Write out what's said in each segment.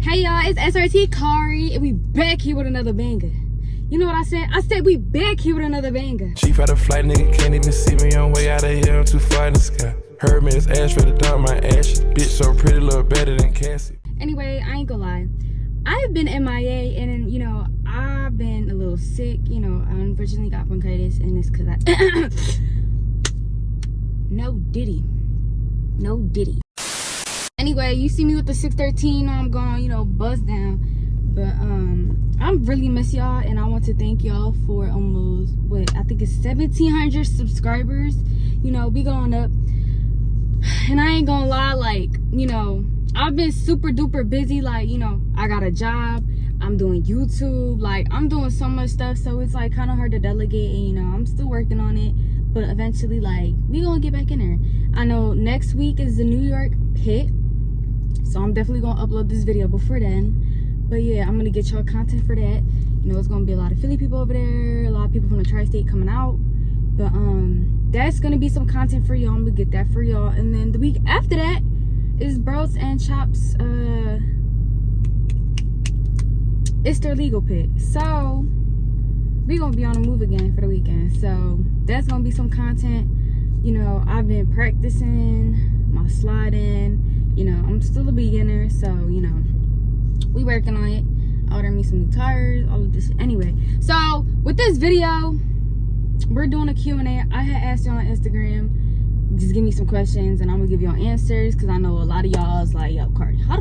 Hey y'all, it's SRT Kari, and we back here with another banger. You know what I said? I said we back here with another banger. Chief out of flight, nigga can't even see me on way out of here. I'm too far in the sky. Heard me, it's ash ready to dump my ashes. Bitch so pretty, look better than Cassie. Anyway, I ain't gonna lie. I've been MIA, and you know, I've been a little sick. You know, I unfortunately got bronchitis, and it's cause I No diddy. Anyway, you see me with the 613, I'm going, you know, buzz down. But I'm really miss y'all, and I want to thank y'all for almost I think it's 1,700 subscribers. You know, we going up, and I ain't gonna lie, like, you know, I've been super duper busy. Like, you know, I got a job, I'm doing YouTube, like I'm doing so much stuff, so it's like kind of hard to delegate. And you know, I'm still working on it, but eventually, like, we gonna get back in there. I know next week is the New York pit, so I'm definitely gonna upload this video before then. But yeah, I'm gonna get y'all content for that. You know, it's gonna be a lot of Philly people over there, a lot of people from the tri-state coming out. But that's gonna be some content for y'all. I'm gonna get that for y'all. And then the week after that is Bros and Chops, it's their legal pit. So we gonna be on the move again for the weekend. So that's gonna be some content. You know, I've been practicing my sliding. You know, I'm still a beginner, so you know, we working on it. I ordered me some new tires, all of this. Anyway, so with this video, we're doing a Q&A. I had asked y'all on Instagram, just give me some questions, and I'm gonna give y'all answers, because I know a lot of y'all is like, yo, Kari, how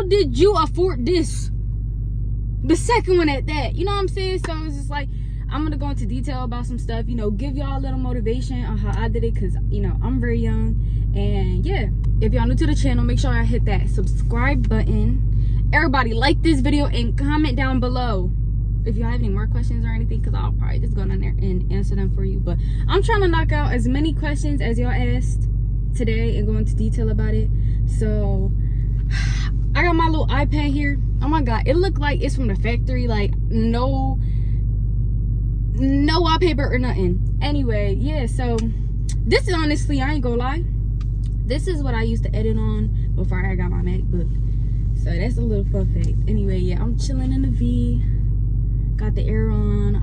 did you afford this? The second one at that, you know what I'm saying? So it's just like, I'm gonna go into detail about some stuff, you know, give y'all a little motivation on how I did it, because you know, I'm very young. And yeah, if y'all new to the channel, make sure I hit that subscribe button. Everybody like this video and comment down below if y'all have any more questions or anything, because I'll probably just go down there and answer them for you. But I'm trying to knock out as many questions as y'all asked today and go into detail about it. So I got my little iPad here. Oh my god, it looked like it's from the factory, like no wallpaper or nothing. Anyway, yeah, so this is honestly, I ain't gonna lie, this is what I used to edit on before I got my MacBook. So that's a little fun fact. Anyway, yeah, I'm chilling in the V. Got the air on.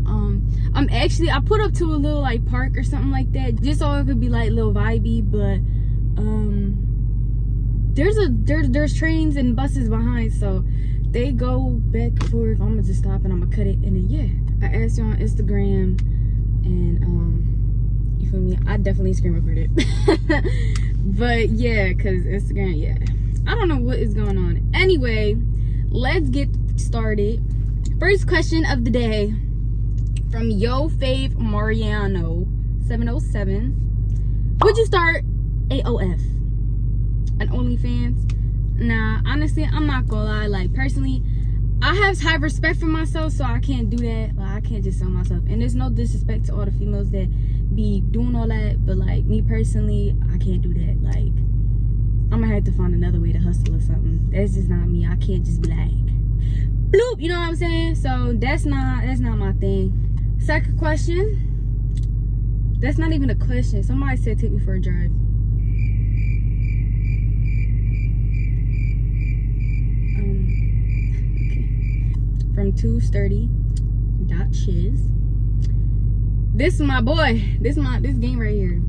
I put up to a little like park or something like that, just so it could be like a little vibey. But there's trains and buses behind, so they go back and forth. I'm gonna just stop and I'm gonna cut it, and then yeah, I asked you on Instagram, and you feel me? I definitely screen recorded. But yeah, cause Instagram, yeah, I don't know what is going on. Anyway, let's get started. First question of the day from Yo Fave Mariano 707. Would you start AOF and OnlyFans? Nah, honestly, I'm not gonna lie. Like, personally, I have high respect for myself, so I can't do that. Like, I can't just sell myself. And there's no disrespect to all the females that be doing all that, but like me personally, I can't do that. Like, I'm gonna have to find another way to hustle or something. That's just not me. I can't just be like, bloop, you know what I'm saying? So that's not my thing. Second question. That's not even a question. Somebody said take me for a drive. Okay. From 2sturdy.shiz. This is my boy. This game right here.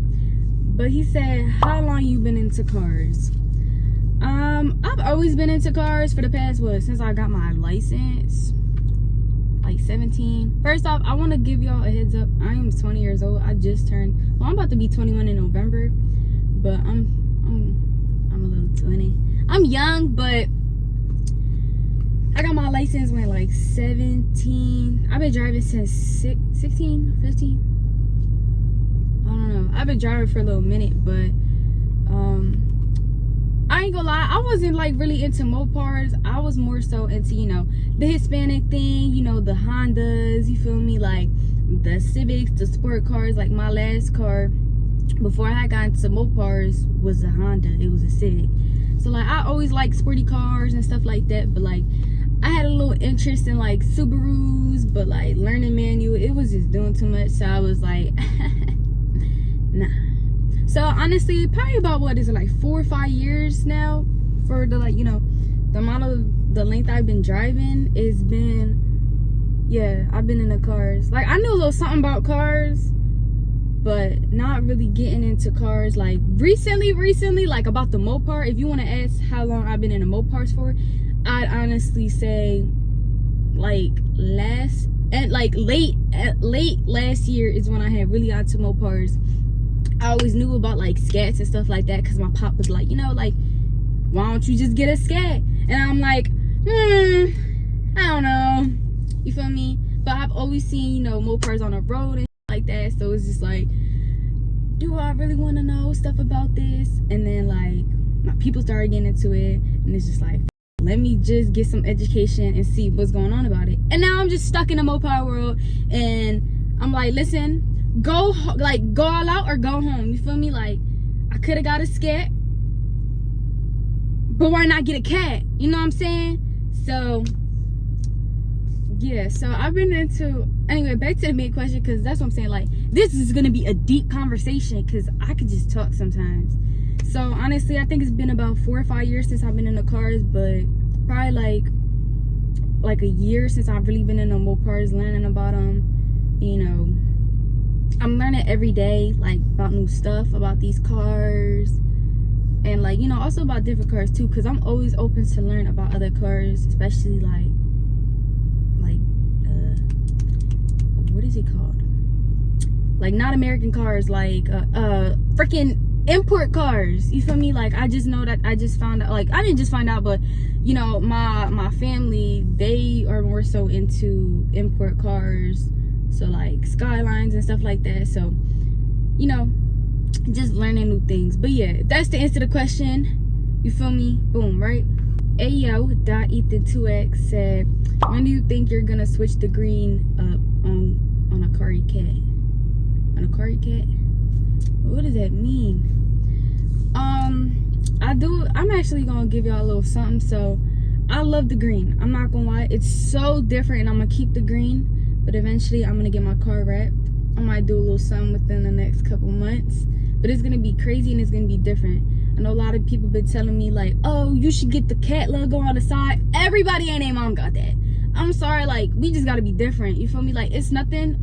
But he said, how long you been into cars? I've always been into cars for the past, since I got my license, like 17. First off, I want to give y'all a heads up. I am 20 years old. I just turned, I'm about to be 21 in November, but I'm a little 20. I'm young, but I got my license when like 17. I've been driving since 16, 15. I don't know. I've been driving for a little minute, but I ain't gonna lie, I wasn't like really into Mopars. I was more so into, you know, the Hispanic thing, you know, the Hondas, you feel me, like the Civics, the sport cars. Like my last car before I got into Mopars was a Honda. It was a Civic. So like I always liked sporty cars and stuff like that, but like I had a little interest in like Subarus, but like learning manual, it was just doing too much. So I was like, nah. So honestly, probably about, what is it, like 4 or 5 years now for the, like, you know, the amount of the length I've been driving, it's been, yeah, I've been in the cars. Like, I knew a little something about cars, but not really getting into cars. Like, recently, like, about the Mopar. If you want to ask how long I've been in the Mopars for, I'd honestly say, like, late last year is when I had really got into Mopars. I always knew about, like, scats and stuff like that, because my pop was like, you know, like, why don't you just get a scat? And I'm like, I don't know. You feel me? But I've always seen, you know, Mopars on the road and like that. So it's just like, do I really want to know stuff about this? And then, like, my people started getting into it. And it's just like, let me just get some education and see what's going on about it. And now I'm just stuck in the Mopar world. And I'm like, listen, go all out or go home. You feel me? Like, I could have got a scat, but why not get a cat? You know what I'm saying? So, yeah. So, I've been into... Anyway, back to the main question, because that's what I'm saying. Like, this is going to be a deep conversation, because I could just talk sometimes. So, honestly, I think it's been about 4 or 5 years since I've been in the cars, but probably, like a year since I've really been in the Mopars, learning about them. You know, I'm learning every day, like, about new stuff, about these cars. And, like, you know, also about different cars too, because I'm always open to learn about other cars, especially like what is it called? Like, not American cars, like freaking import cars. You feel me? Like, I just know that I just found out, like, I didn't just find out, but you know, my family, they are more so into import cars, so like Skylines and stuff like that. So, you know, just learning new things. But yeah, that's the answer to the question. You feel me? Boom, right? Ayo.Ethan2x said, when do you think you're gonna switch the green up on a Akari cat? An Akari cat? What does that mean? I'm actually gonna give y'all a little something. So I love the green, I'm not gonna lie. It's so different, and I'm gonna keep the green, but eventually I'm gonna get my car wrapped. I might do a little something within the next couple months, but it's gonna be crazy and it's gonna be different. I know a lot of people been telling me, like, oh, you should get the cat logo on the side. Everybody and their mom got that. I'm sorry, like, we just gotta be different. You feel me? Like, it's nothing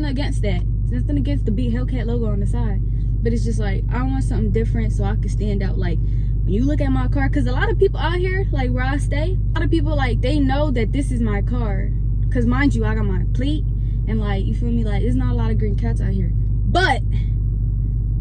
against that. It's nothing against the big Hellcat logo on the side. But it's just like, I want something different so I can stand out. Like, when you look at my car, because a lot of people out here, like where I stay, a lot of people, like, they know that this is my car. Because mind you, I got my plate, and like, you feel me? Like, there's not a lot of green cats out here. But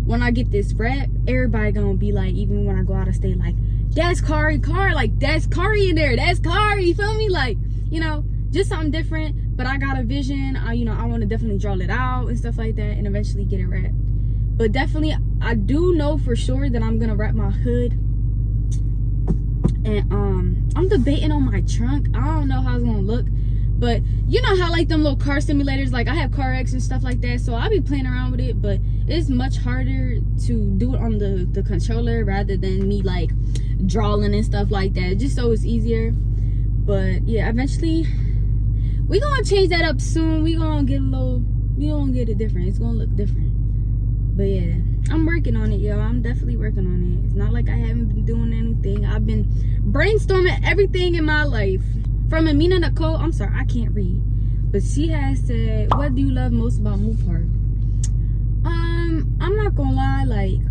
when I get this wrap, everybody gonna be like, even when I go out of state, like, that's Kari car, like, that's Kari in there, that's Kari, you feel me? Like, you know, just something different. But I got a vision. You know, I want to definitely draw it out and stuff like that, and eventually get it wrapped. But definitely, I do know for sure that I'm gonna wrap my hood. And I'm debating on my trunk. I don't know how it's gonna look, but you know how, like, them little car simulators, like, I have CarX and stuff like that, so I'll be playing around with it. But it's much harder to do it on the controller rather than me, like, drawing and stuff like that, just so it's easier. But yeah, eventually we gonna change that up soon. We gonna get it different. It's gonna look different. But yeah, I'm working on it, yo. I'm definitely working on it. It's not like I haven't been doing anything. I've been brainstorming everything in my life. From Amina Nicole, I'm sorry, I can't read, but she has said, what do you love most about Mopar? I'm not gonna lie, like,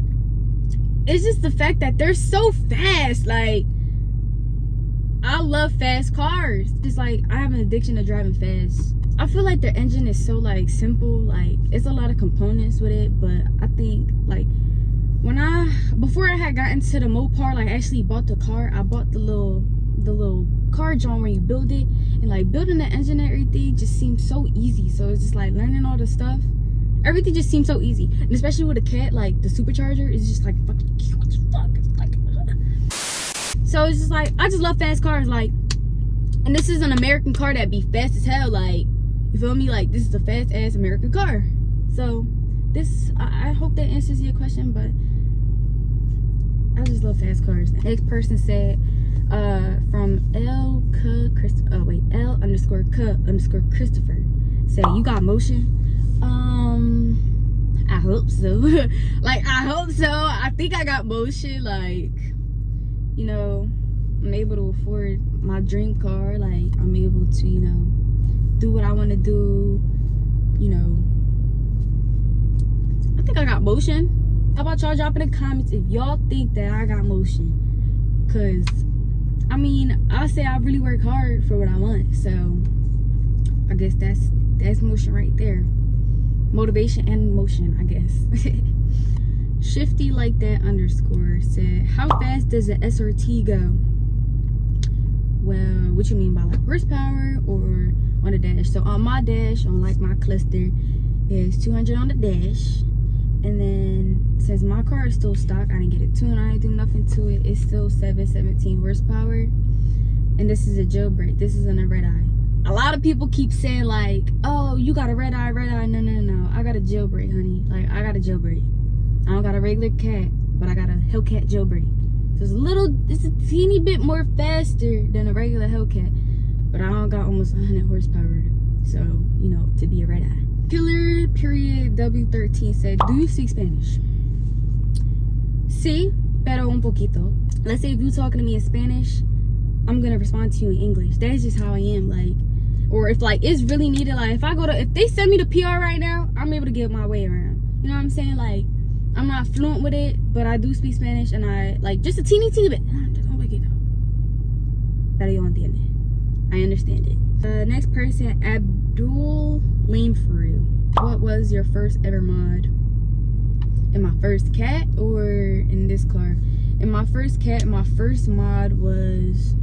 it's just the fact that they're so fast. Like, I love fast cars. Just like, I have an addiction to driving fast. I feel like their engine is so, like, simple. Like, it's a lot of components with it, but I think, like, before I had gotten to the Mopar, like, actually bought the car, I bought the little car joint where you build it, and like, building the engine and everything just seems so easy. So it's just like, learning all the stuff, everything just seems so easy. And especially with a cat, like, the supercharger is just like, fucking, what the fuck? It's like, so it's just like, I just love fast cars. Like, and this is an American car that be fast as hell. Like, you feel me? Like, this is a fast ass American car. So this, I hope that answers your question, but I just love fast cars. The next person said, from L_K_Christopher said, you got motion? I hope so. Like, I hope so. I think I got motion. Like, you know, I'm able to afford my dream car. Like, I'm able to, you know, do what I want to do. You know, I think I got motion. How about y'all drop in the comments if y'all think that I got motion? Cause I mean, I say I really work hard for what I want, so I guess that's motion right there. Motivation and motion, I guess. Shifty like that underscore said, how fast does the SRT go? Well, what you mean by like horsepower or on the dash? So on my dash, on like my cluster, is 200 on the dash. And then since my car is still stock, I didn't get it tuned, I didn't do nothing to it, it's still 717 horsepower. And this is a jailbreak, this isn't a red eye. A lot of people keep saying like, oh, you got a red eye. No, I got a jailbreak, honey. Like, I got a jailbreak. I don't got a regular cat, but I got a Hellcat jailbreak. So it's a teeny bit more faster than a regular Hellcat, but I don't got almost 100 horsepower. So, you know, to be a red eye. Killer period W13 said, do you speak Spanish? Sí, pero un poquito. Let's say if you're talking to me in Spanish, I'm gonna respond to you in English. That's just how I am. Like, or if like it's really needed, like if they send me to PR right now, I'm able to get my way around. You know what I'm saying? Like, I'm not fluent with it, but I do speak Spanish, and I like just a teeny bit. Pero yo entiende. I understand it. Next person, Abdul Lamefru. What was your first ever mod? In my first cat or in this car? In my first cat, my first mod was,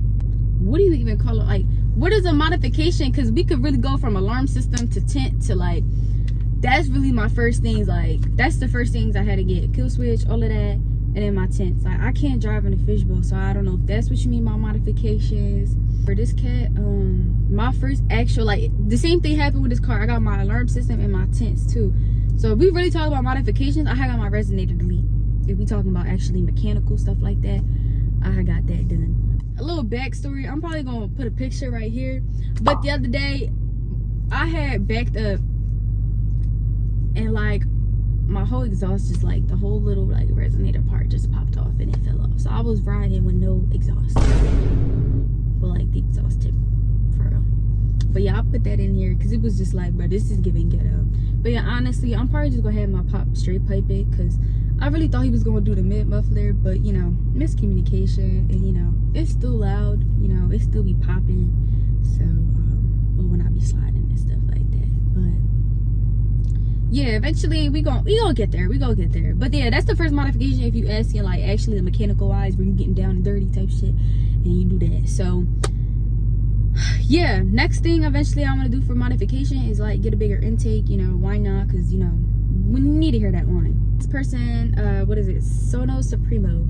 what do you even call it? Like, what is a modification? Because we could really go from alarm system to tent to like, that's really my first things. Like, that's the first things I had to get. Kill switch, all of that, and then my tents. Like, I can't drive in a fishbowl, so I don't know if that's what you mean by modifications. For this cat, my first actual, like, the same thing happened with this car. I got my alarm system and my tents too. So if we really talk about modifications, I got my resonator delete. If we talking about actually mechanical stuff like that, I got that done. A little backstory, I'm probably gonna put a picture right here, but the other day I had backed up and like my whole exhaust, just like the whole little like resonator part just popped off and it fell off. So I was riding with no exhaust, but like the exhaust tip for real. But yeah, I'll put that in here because it was just like, bro, this is giving ghetto. But yeah, honestly, I'm probably just gonna have my pop straight pipe it because I really thought he was gonna do the mid muffler, but you know, miscommunication, and you know, it's still loud, you know, it still be popping. So well, when I be sliding and stuff like that. But yeah, eventually we gonna get there. But yeah, that's the first modification if you asking like actually the mechanical wise, where you getting down and dirty type shit, and you do that. So yeah, next thing eventually I'm gonna do for modification is like get a bigger intake. You know, why not? Because you know, we need to hear that one. This person, what is it? Sono Supremo.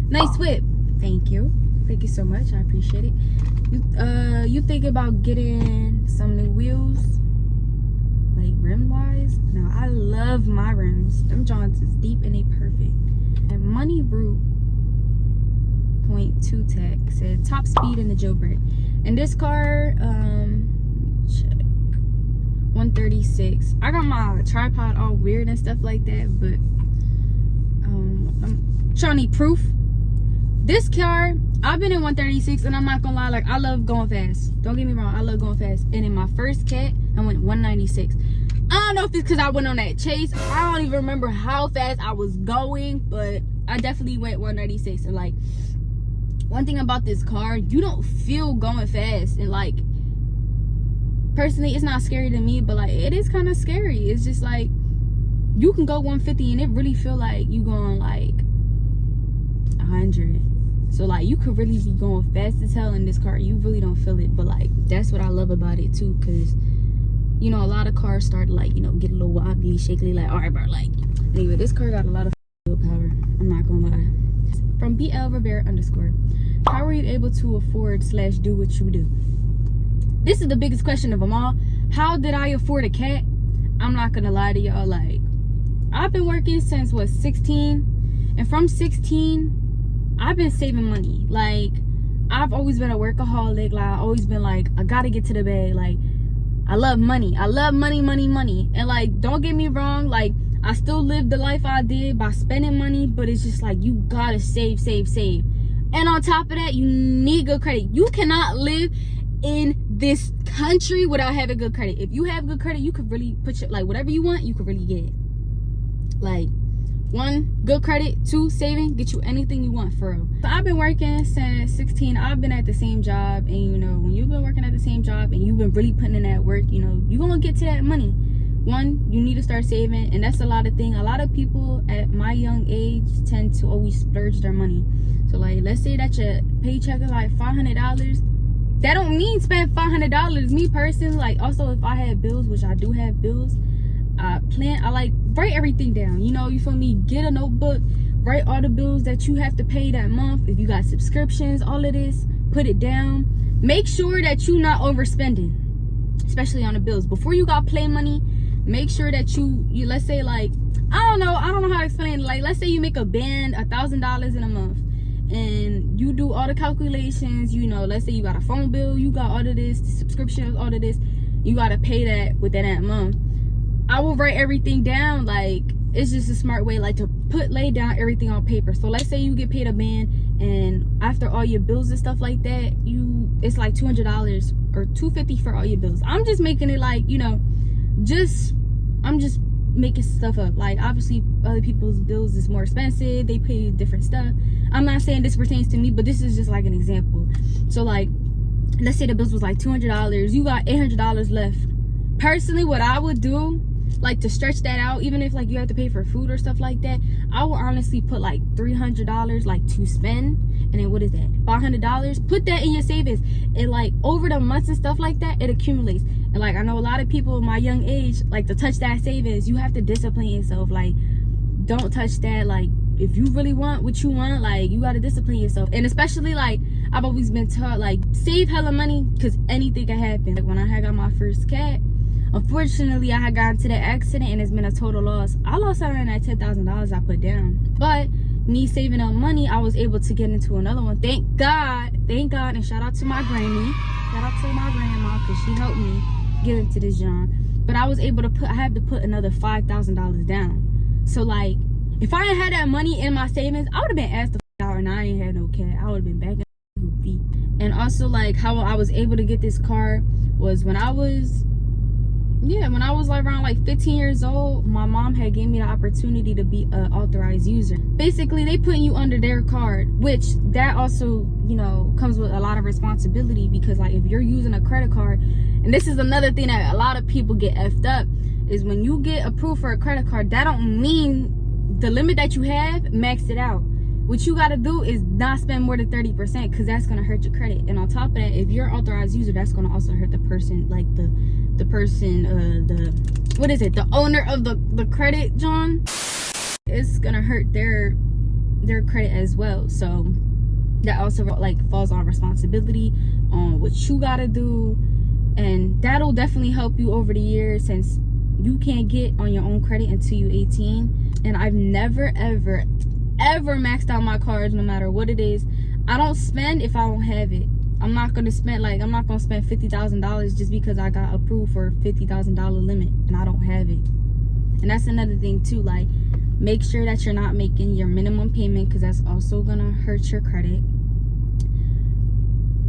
Nice whip. Thank you so much, I appreciate it. You think about getting some new wheels, like rim wise? No, I love my rims. Them joints is deep and they perfect. And Money Root .2 tech said top speed in the jailbreak. And this car, check, 136. I got my tripod all weird and stuff like that, but I'm trying to need proof. This car, I've been in 136, and I'm not gonna lie, like, I love going fast. Don't get me wrong, I love going fast. And in my first cat, I went 196. I don't know if it's because I went on that chase. I don't even remember how fast I was going, but I definitely went 196. And like, one thing about this car, you don't feel going fast. And like, personally, it's not scary to me, but like, it is kind of scary. It's just like, you can go 150 and it really feel like you going like 100. So like, you could really be going fast as hell in this car. You really don't feel it. But like, that's what I love about it too, because you know, a lot of cars start like, you know, get a little wobbly, shakily, like, all right, bro, like, anyway, this car got a lot of willpower. I'm not gonna lie. From BL Rivera _. How are you able to afford / do what you do? This is the biggest question of them all. How did I afford a cat? I'm not gonna lie to y'all. Like, I've been working since what, 16, and from 16 I've been saving money. Like, I've always been a workaholic. Like, I've always been like, I gotta get to the bag. Like, I love money. I love money. And like, don't get me wrong, like, I still live the life I did by spending money, but it's just like, you gotta save. And on top of that, you need good credit. You cannot live in this country without having good credit. If you have good credit, you could really put your, like, whatever you want, you could really get it. Like, 1, good credit. 2, saving, get you anything you want, for real. So I've been working since 16. I've been at the same job, and you know, when you've been working at the same job and you've been really putting in that work, you know, you're gonna get to that money. 1, you need to start saving, and that's a lot of thing. A lot of people at my young age tend to always splurge their money. So like, let's say that your paycheck is like $500. That don't mean spend $500. Me personally, like, also if I have bills, which I do have bills, I like write everything down. You know, you feel me? Get a notebook, write all the bills that you have to pay that month. If you got subscriptions, all of this, put it down. Make sure that you not overspending, especially on the bills. Before you got play money, make sure that you let's say, like, I don't know how to explain it. Like, let's say you make a band $1,000 in a month, and you do all the calculations. You know, let's say you got a phone bill, you got all of this, the subscriptions, all of this, you got to pay that within that month. I will write everything down. Like, it's just a smart way, like, to lay down everything on paper. So let's say you get paid a band, and after all your bills and stuff like that, it's like $200 or $250 for all your bills. I'm just making it like, you know, I'm just making stuff up. Like, obviously other people's bills is more expensive, they pay different stuff. I'm not saying this pertains to me, but this is just like an example. So like, let's say the bills was like $200, you got $800 left. Personally, what I would do, like, to stretch that out, even if like you have to pay for food or stuff like that, I would honestly put like $300 like to spend, and then what is that, $500? Put that in your savings, and like over the months and stuff like that, it accumulates. And like, I know a lot of people in my young age like to touch that savings. You have to discipline yourself. Like, don't touch that. Like, if you really want what you want, like, you got to discipline yourself. And especially, like, I've always been taught, like, save hella money, because anything can happen. Like, when I had got my first cat, unfortunately I had gotten to that accident, and it's been a total loss. I lost out on that $10,000 I put down, but me saving up money, I was able to get into another one. Thank God. And shout out to my granny, shout out to my grandma, because she helped me get into this job. But I was able to I had to put another $5,000 down. So like, if I didn't have that money in my savings, I would have been asked the out, and I ain't had no cat. I would have been back in the feet. And also, like, how I was able to get this car was when I was like around like 15 years old, my mom had gave me the opportunity to be an authorized user. Basically, they put you under their card, which that also, you know, comes with a lot of responsibility, because like, if you're using a credit card, and this is another thing that a lot of people get effed up, is when you get approved for a credit card, that don't mean the limit that you have, max it out. What you got to do is not spend more than 30%, because that's going to hurt your credit. And on top of that, if you're an authorized user, that's going to also hurt the person, like the owner of the credit, John. It's going to hurt their credit as well. So that also like falls on responsibility on what you got to do. And that'll definitely help you over the years, since you can't get on your own credit until you're 18. And I've never ever maxed out my cards, no matter what it is. I don't spend if I don't have it. I'm not gonna spend $50,000 just because I got approved for a $50,000 limit and I don't have it. And that's another thing too. Like, make sure that you're not making your minimum payment, because that's also gonna hurt your credit.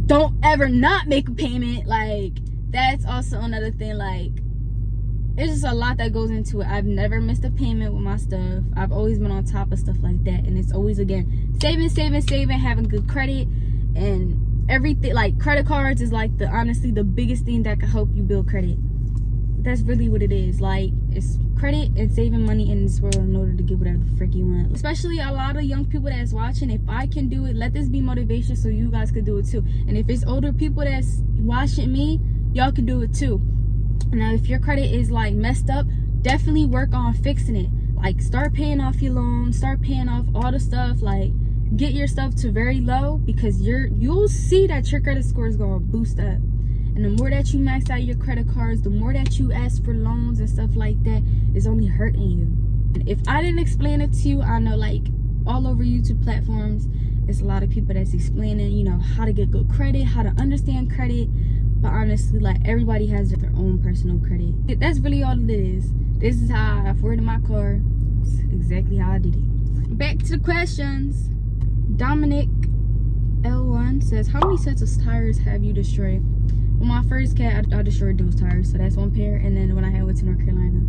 Don't ever not make a payment. Like, that's also another thing. Like, it's just a lot that goes into it. I've never missed a payment with my stuff. I've always been on top of stuff like that. And it's always, again, saving, having good credit, and everything. Like, credit cards is like honestly the biggest thing that can help you build credit. That's really what it is. Like, it's credit and saving money in this world in order to get whatever the frick you want. Especially a lot of young people that's watching, if I can do it, let this be motivation so you guys could do it too. And if it's older people that's watching me, y'all can do it too. Now, if your credit is like messed up, definitely work on fixing it. Like, start paying off your loans, start paying off all the stuff. Like, get your stuff to very low, because you'll see that your credit score is gonna boost up. And the more that you max out your credit cards, the more that you ask for loans and stuff like that, is only hurting you. And if I didn't explain it to you, I know like all over YouTube platforms, it's a lot of people that's explaining, you know, how to get good credit, how to understand credit. But honestly, like, everybody has their own personal credit. That's really all it is. This is how I afforded my car. It's exactly how I did it. Back to the questions. Dominic L1 says, how many sets of tires have you destroyed? Well, my first cat, I destroyed those tires, so that's one pair. And then when I went to North Carolina,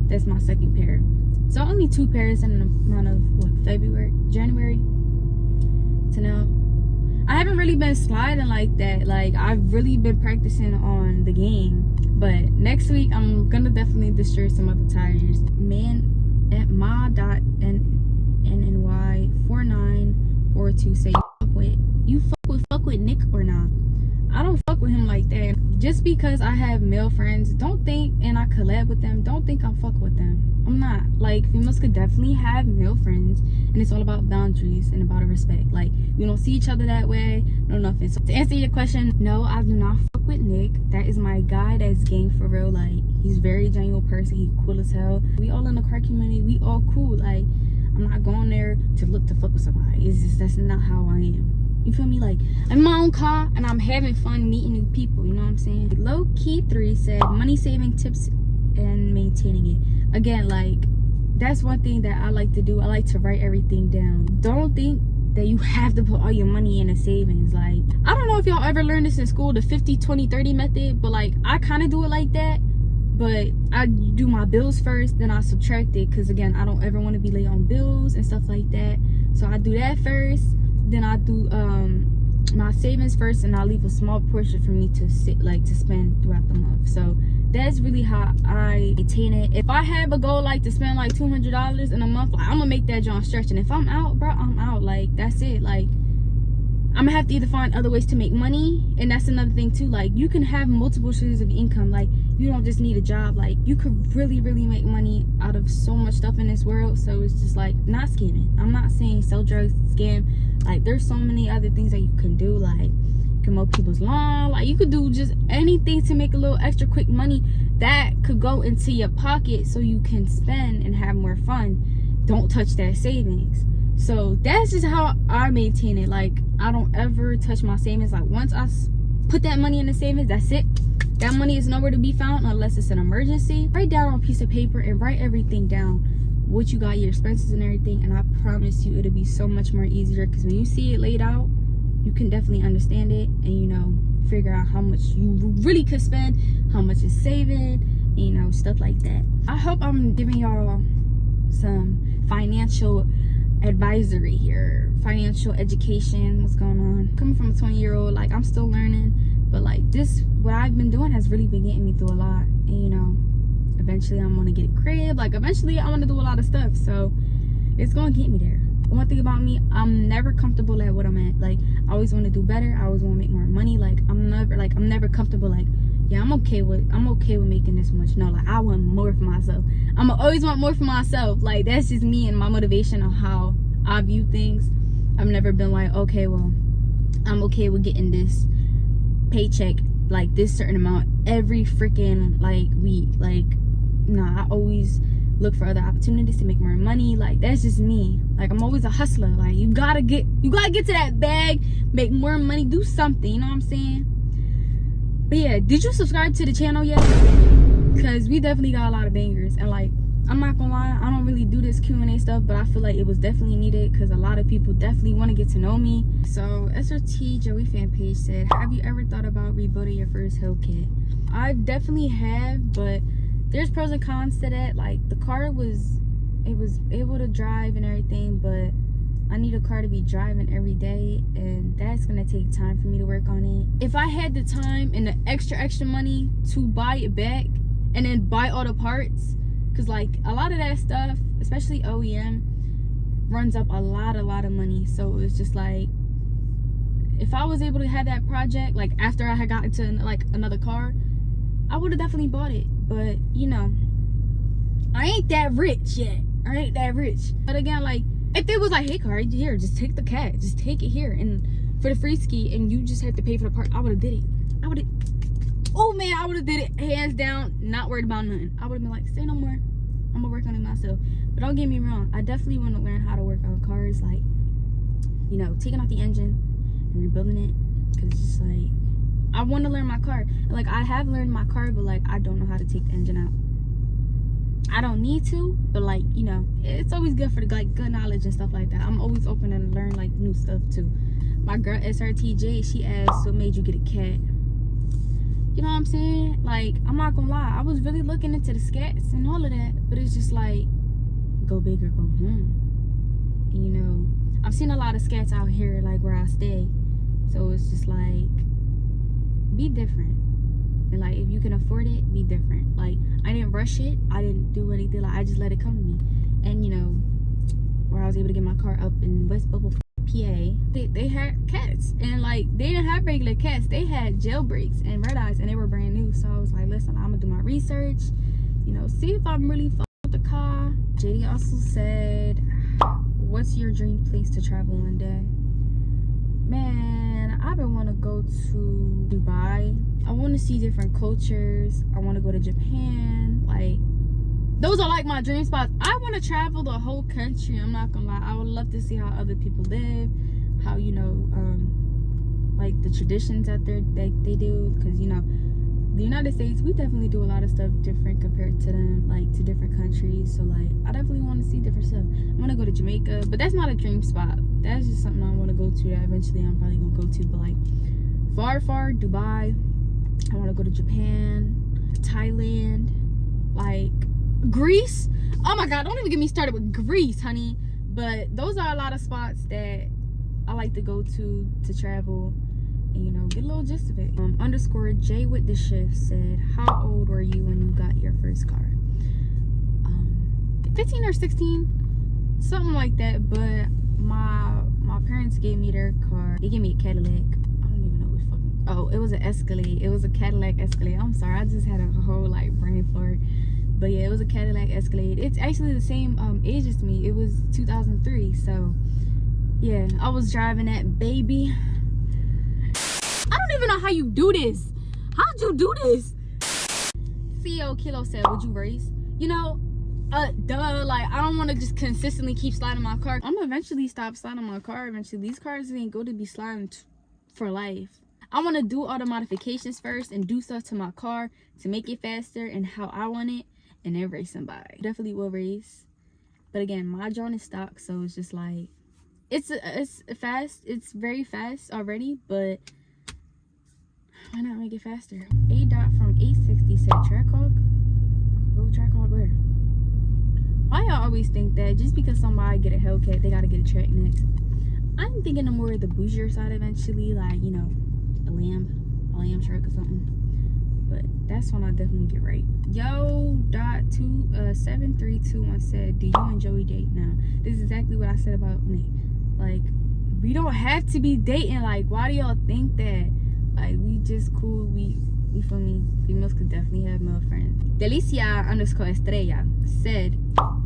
that's my second pair. So only 2 pairs in the amount of January to now. I haven't really been sliding like that. Like, I've really been practicing on the game. But next week, I'm gonna definitely destroy some other tires. Man at ma.nny4942 say, you fuck with Nick or not? I don't fuck with him like that. Just because I have male friends, don't think, and I collab with them, don't think I'm fuck with them. I'm not. Like, females could definitely have male friends, and it's all about boundaries and about respect. Like, we don't see each other that way, no nothing. So to answer your question, no, I do not fuck with Nick. That is my guy that's gang for real. Like, he's very genuine person. He cool as hell. We all in the car community, we all cool. Like, I'm not going there to look to fuck with somebody. It's just, that's not how I am. You feel me? Like, I'm in my own car and I'm having fun meeting new people. You know what I'm saying? Low Key 3 said money saving tips and maintaining it. Again, like, that's one thing that I like to do. I like to write everything down. Don't think that you have to put all your money in a savings. Like, I don't know if y'all ever learned this in school, the 50-20-30 method, but like, I kind of do it like that. But I do my bills first, then I subtract it, because again, I don't ever want to be late on bills and stuff like that. So I do that first, then I do my savings first, and I leave a small portion for me to spend throughout the month. So that's really how I maintain it. If I have a goal like to spend like $200 in a month, like, I'm gonna make that John stretch. And if I'm out, bro, I'm out. Like, that's it. Like, I'm gonna have to either find other ways to make money, and that's another thing too. Like, you can have multiple sources of income. Like, you don't just need a job. Like, you could really make money out of so much stuff in this world. So it's just like, not scamming. I'm not saying sell drugs, scam. Like, there's so many other things that you can do. Like, you can mow people's lawn. Like, you could do just anything to make a little extra quick money that could go into your pocket so you can spend and have more fun. Don't touch that savings. So that's just how I maintain it. Like, I don't ever touch my savings. Like, once I put that money in the savings, that's it. That money is nowhere to be found unless it's an emergency. Write down on a piece of paper and write everything down, what you got, your expenses and everything, and I promise you it'll be so much more easier, because when you see it laid out, you can definitely understand it, and, you know, figure out how much you really could spend, how much is saving, you know, stuff like that. I hope I'm giving y'all some financial advisory here, financial education, what's going on. Coming from a 20-year-old, like, I'm still learning, but like, this, what I've been doing has really been getting me through a lot. And, you know, eventually I'm gonna get a crib. Like, eventually I want to do a lot of stuff, so it's gonna get me there. One thing about me, I'm never comfortable at what I'm at. Like, I always want to do better. I always want to make more money. Like, I'm never comfortable. Like, yeah, I'm okay with making this much. No, like, I want more for myself. I'm always want more for myself. Like, that's just me and my motivation on how I view things. I've never been like, okay, well, I'm okay with getting this paycheck, like this certain amount every freaking like week. Like, nah, I always look for other opportunities to make more money. Like, that's just me. Like, I'm always a hustler. Like, you gotta get to that bag, make more money, do something, you know what I'm saying? But yeah, did you subscribe to the channel yet? Because we definitely got a lot of bangers. And like, I'm not gonna lie, I don't really do this Q&A stuff, but I feel like it was definitely needed, because a lot of people definitely want to get to know me. So SRT Joey fan page said, have you ever thought about rebuilding your first Hellcat? I definitely have, but there's pros and cons to that. Like, the car was able to drive and everything, but I need a car to be driving every day, and that's gonna take time for me to work on it. If I had the time and the extra money to buy it back and then buy all the parts, because like, a lot of that stuff, especially OEM, runs up a lot of money. So it was just like, if I was able to have that project like after I had gotten to like another car, I would have definitely bought it. But, you know, I ain't that rich yet. I ain't that rich. But again, like, if it was like, hey, car, here, just take the cash, just take it here, and for the free ski, and you just had to pay for the part, I would have did it. I would have did it hands down, not worried about nothing. I would have been like, say no more, I'm gonna work on it myself. But don't get me wrong, I definitely want to learn how to work on cars, like, you know, taking out the engine and rebuilding it, because it's just like, I want to learn my car. Like, I have learned my car, but like, I don't know how to take the engine out. I don't need to, but like, you know, it's always good for the like good knowledge and stuff like that. I'm always open to learn like new stuff too. My girl SRTJ, she asked, what made you get a cat? You know what I'm saying? Like, I'm not gonna lie, I was really looking into the scats and all of that, but it's just like, go big or go home. And, you know, I've seen a lot of scats out here, like where I stay, so it's just like, be different. And like, if you can afford it, be different. Like, I didn't rush it, I didn't do anything, like I just let it come to me. And you know, where I was able to get my car up in West Bubble, PA, they had cats, and like they didn't have regular cats, they had jailbreaks and red eyes, and they were brand new. So I was like, listen, I'm gonna do my research, you know, see if I'm really fucking with the car. JD also said, what's your dream place to travel one day? Man, I've been want to go to Dubai. I want to see different cultures. I want to go to Japan. Like, those are like my dream spots. I want to travel the whole country. I'm not gonna lie. I would love to see how other people live, how, you know, like the traditions that they do. Because, you know, the United States, we definitely do a lot of stuff different compared to them, like to different countries. So like, I definitely want to see different stuff. I want to go to Jamaica, but that's not a dream spot. That's just something I want to go to that eventually I'm probably gonna go to. But like, far Dubai. I want to go to Japan, Thailand, like Greece. Oh my god, don't even get me started with Greece, honey. But those are a lot of spots that I like to go to travel and, you know, get a little gist of it. Underscore J with the shift said, how old were you when you got your first car? 15 or 16, something like that. But my parents gave me their car. They gave me a Cadillac. Oh, it was an Escalade. It was a Cadillac Escalade. I'm sorry, I just had a whole like brain fart. But yeah, it was a Cadillac Escalade. It's actually the same age as me. It was 2003. So yeah, I was driving that baby. I don't even know how you do this. How'd you do this? CEO Kilo said, would you race? You know, duh, like I don't want to just consistently keep sliding my car. I'm gonna eventually stop sliding my car eventually. These cars ain't go to be sliding for life. I want to do all the modifications first and do stuff to my car to make it faster and how I want it, and then race somebody. Definitely will race, but again, my drone is stock, so it's just like it's fast. It's very fast already, but why not make it faster? A dot from 860 said Trackhawk. Oh, Trackhawk where? Why y'all always think that just because somebody get a Hellcat, they gotta get a track next? I'm thinking of more of the bougier side eventually, like, you know, a lamb truck or something. But that's when I definitely get right. Yo dot 7321 said, do you and Joey date now? This is exactly what I said about Nick. Like, we don't have to be dating. Like, why do y'all think that? Like, we just cool. You feel me? Females could definitely have male friends. Delicia underscore Estrella said,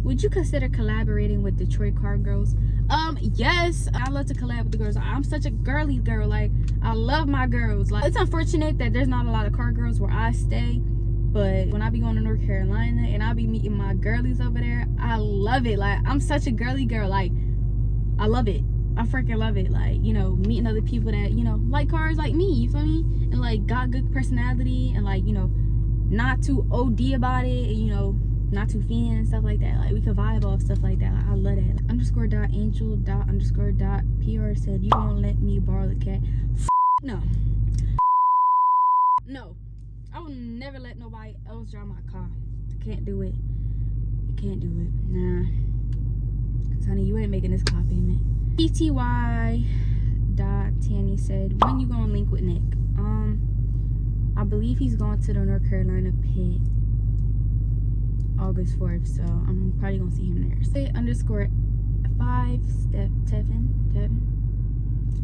would you consider collaborating with Detroit Car Girls? Yes, I love to collab with the girls. I'm such a girly girl. Like, I love my girls. Like, it's unfortunate that there's not a lot of car girls where I stay, but when I be going to North Carolina and I be meeting my girlies over there, I love it. Like, I'm such a girly girl. Like, I love it. I freaking love it. Like, you know, meeting other people that, you know, like cars like me, you feel me? And like got good personality and like, you know, not too OD about it and, you know, not too fiend and stuff like that. Like, we could vibe off stuff like that. Like, I love that. Underscore dot angel dot underscore dot PR said, you won't let me borrow the cat? No. No. I will never let nobody else drive my car. I can't do it. You can't do it. Nah. Cause honey, you ain't making this car payment. PTY dot Tanny said, when you gonna link with Nick? I believe he's going to the North Carolina pit August 4th, so I'm probably gonna see him there. Say underscore 5 step Tevin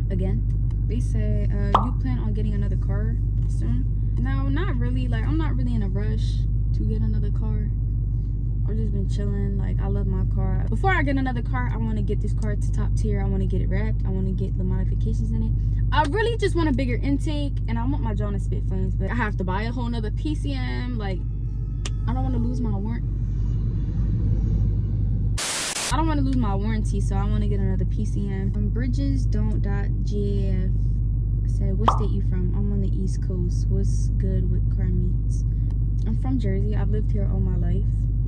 again. They said, you plan on getting another car soon? No, not really. Like, I'm not really in a rush to get another car. I've just been chilling. Like, I love my car. Before I get another car, I want to get this car to top tier. I want to get it wrapped. I want to get the modifications in it. I really just want a bigger intake, and I want my John to spit flames, but I have to buy a whole nother PCM. Like, I don't want to lose my warranty, so I want to get another PCM. Bridges.gaf said, what state you from? I'm on the East Coast. What's good with car meets? I'm from Jersey. I've lived here all my life.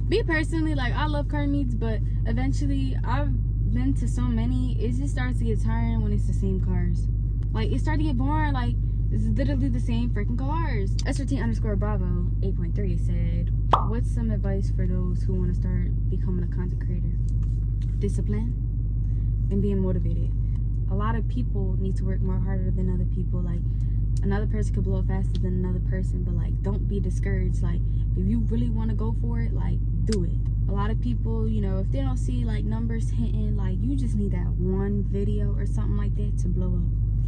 Me personally, like, I love car meets, but eventually I've been to so many, it just starts to get tiring when it's the same cars. Like, it started to get boring. Like, this is literally the same freaking cars. SRT_Bravo 8.3 said, what's some advice for those who want to start becoming a content creator? Discipline and being motivated. A lot of people need to work more harder than other people. Like, another person could blow faster than another person, but like, don't be discouraged. Like, if you really want to go for it, like, do it. A lot of people, you know, if they don't see like numbers hitting, like, you just need that one video or something like that to blow up.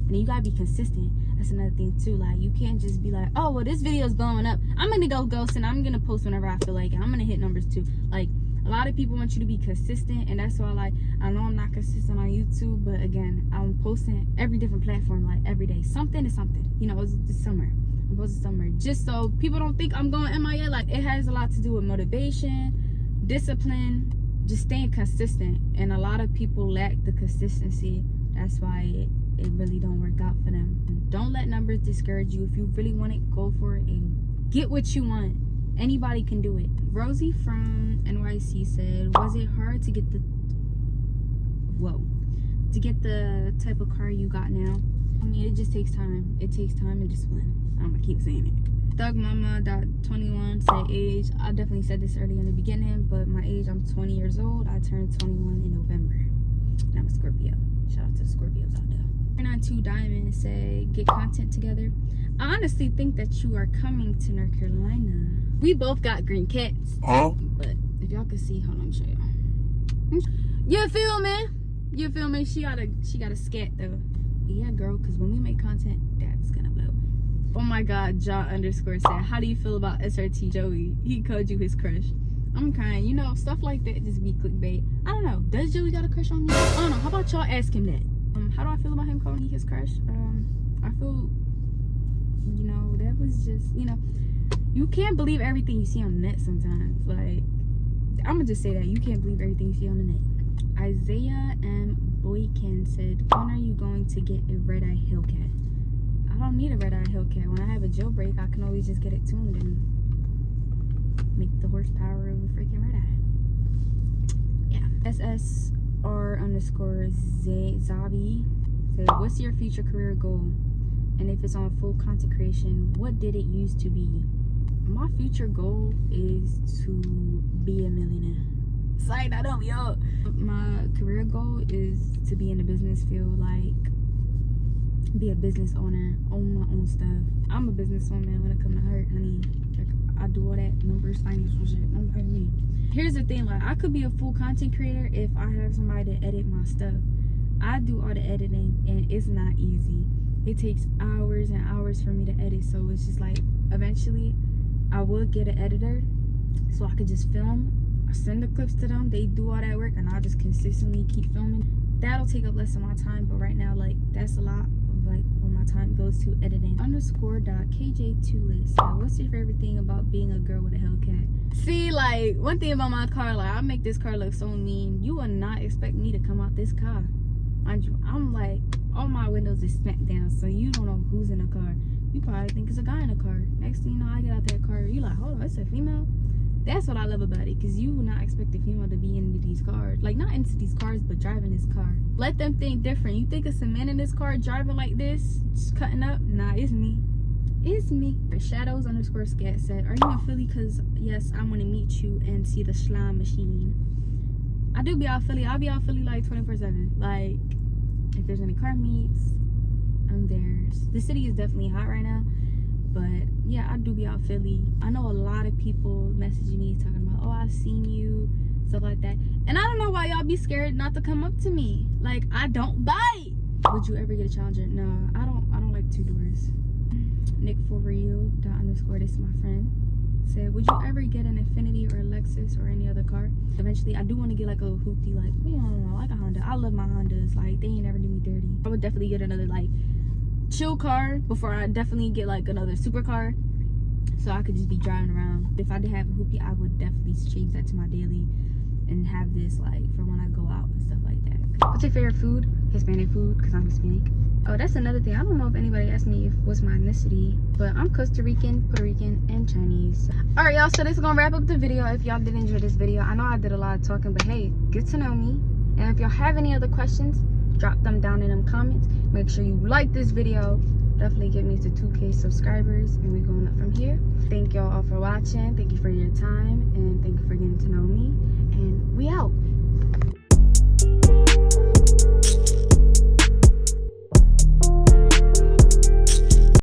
And you gotta be consistent. That's another thing too. Like, you can't just be like, oh well, this video is blowing up, I'm gonna go ghost and I'm gonna post whenever I feel like it, I'm gonna hit numbers too. Like, a lot of people want you to be consistent, and that's why, like, I know I'm not consistent on YouTube, but again, I'm posting every different platform, like, every day. Something is something. You know, it's summer. I'm posting summer. Just so people don't think I'm going MIA. Like, it has a lot to do with motivation, discipline, just staying consistent. And a lot of people lack the consistency. That's why it really don't work out for them. Don't let numbers discourage you. If you really want it, go for it and get what you want. Anybody can do it. Rosie from NYC said, was it hard to get the type of car you got now? I mean, it just takes time. It takes time and discipline. I'm gonna keep saying it. Thugmama.21 said age. I definitely said this early in the beginning, but my age, I'm 20 years old. I turned 21 in November. And I'm a Scorpio. Shout out to the Scorpios out there. 92 Diamond said, get content together. I honestly think that you are coming to North Carolina. We both got green cats. But if y'all can see, hold on, let me show y'all. You feel me? You feel me? She got a scat though. But yeah, girl, because when we make content, that's gonna blow. Oh my God, Jaw_ said, how do you feel about SRT Joey? He called you his crush. I'm crying. You know, stuff like that just be clickbait. I don't know. Does Joey got a crush on me? I don't know. How about y'all ask him that? How do I feel about him calling me his crush? I feel, you know, that was just, you know, you can't believe everything you see on the net sometimes. Like, I'm gonna just say that. You can't believe everything you see on the net. Isaiah M. Boykin said, when are you going to get a red-eye Hellcat? I don't need a red-eye Hellcat. When I have a jailbreak, I can always just get it tuned and make the horsepower of a freaking red-eye. Yeah. SSR_Zavi said, what's your future career goal? And if it's on full content creation, what did it used to be? My future goal is to be a millionaire. Sorry, I don't, yo. My career goal is to be in the business field, like be a business owner, own my own stuff. I'm a business owner when it comes to her, honey. Like, I do all that numbers, financial shit. Don't play with me. Here's the thing, like, I could be a full content creator if I have somebody to edit my stuff. I do all the editing, and it's not easy. It takes hours and hours for me to edit, so it's just like, eventually, I will get an editor, so I could just film. I send the clips to them, they do all that work, and I'll just consistently keep filming. That'll take up less of my time, but right now, like, that's a lot of, like, when my time goes to editing. _.KJ2list. So what's your favorite thing about being a girl with a Hellcat? See, like, one thing about my car, like, I make this car look so mean. You will not expect me to come out this car. Mind you, I'm like, all my windows is smacked down, so you don't know who's in the car. You probably think it's a guy in the car. Next thing you know, I get out that car, you like, hold on, it's a female? That's what I love about it, because you will not expect a female to be into these cars. Like, not into these cars, but driving this car. Let them think different. You think it's a man in this car driving like this, just cutting up? Nah, it's me. It's me. Shadows_scat said, are you in Philly? Because, yes, I want to meet you and see the slime machine. I do be out Philly. I'll be out Philly, like, 24/7. Like, if there's any car meets, I'm there. The city is definitely hot right now. But yeah, I do be out Philly. I know a lot of people messaging me talking about, oh, I've seen you, stuff like that. And I don't know why y'all be scared not to come up to me. Like, I don't bite. Would you ever get a Challenger? No, I don't like two doors. Nick for real _, this is my friend, said, would you ever get an Infiniti or a Lexus or any other car? Eventually, I do want to get like a hoopty, like, you know, like a Honda. I love my Hondas. Like, they ain't never do me dirty. I would definitely get another, like, chill car before I definitely get like another supercar, so I could just be driving around. If I did have a hoopty, I would definitely change that to my daily and have this like for when I go out and stuff like that. What's your favorite food? Hispanic food, because I'm Hispanic. Oh, that's another thing. I don't know if anybody asked me what's my ethnicity, but I'm Costa Rican, Puerto Rican, and Chinese. All right, y'all, so this is gonna wrap up the video. If y'all did enjoy this video, I know I did a lot of talking, but hey, get to know me. And if y'all have any other questions, drop them down in them comments. Make sure you like this video. Definitely get me to 2K subscribers, and we're going up from here. Thank y'all all for watching. Thank you for your time, and thank you for getting to know me. And we out.